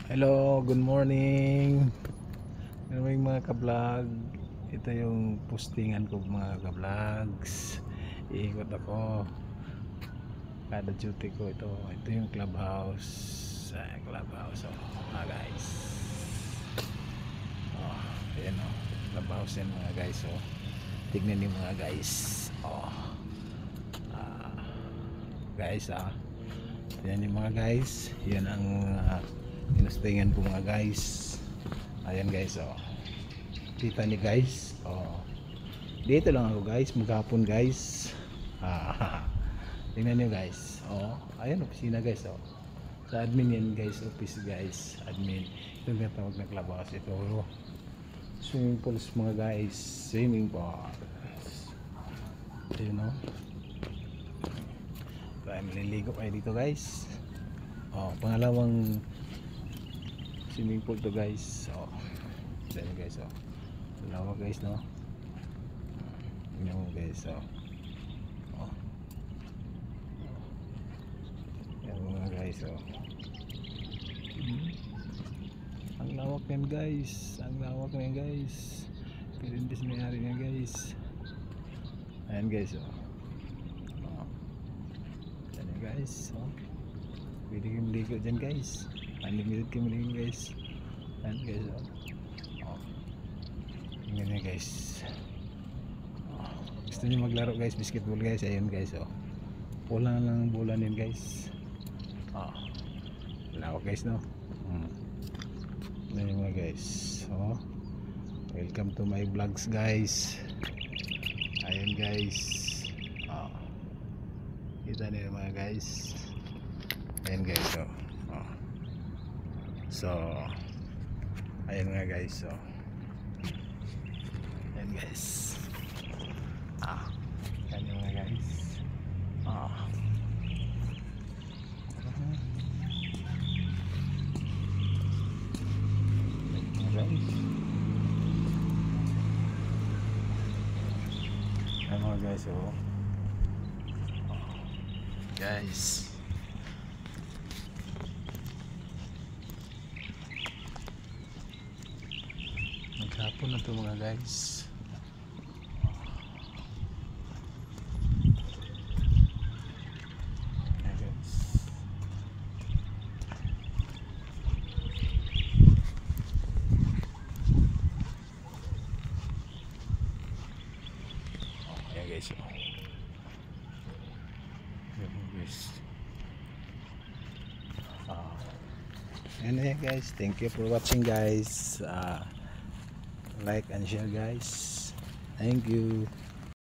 Hello, good morning. Good morning mga ka-vlog. Ito yung postingan ko mga ka-vlogs. Iikot ako. Kada duty ko ito. Ito yung clubhouse. Clubhouse mga guys. Ayan clubhouse yan mga guys. Tignan niyo mga guys. Guys tignan niyo mga guys. Yan ang pinustingan ko mga guys. Ayan guys kita ni guys dito lang ako guys maghapon guys. Tingnan nyo guys ayan opisina guys sa admin yan guys, office guys, admin. Ito yung tawag na clubhouse. Ito swimming pools mga guys, swimming pools. You know, kaya maliligo kayo dito guys. Pangalawang swimming pool to guys. Dito guys lawak guys no. Tingnan mo guys yan mga guys ang lawak yan guys, ang lawak na yan guys. Pirintis mayari yan guys. Ayan guys yan guys pwede kayong maligo dyan guys, unlimited kayong maligo guys. Ayan guys tingnan nyo guys. Gusto nyo maglaro guys basketball guys, ayun guys wala lang bulan yun guys. Lawak guys no. Ayun mga guys welcome to my vlogs guys. Ayun guys kita nyo mga guys. Ayun guys so ayun nga guys ayun guys yan yung mga guys yan mga guys guys maghapon na to mga guys. Ayan guys and guys, thank you for watching guys. Like and share guys, thank you.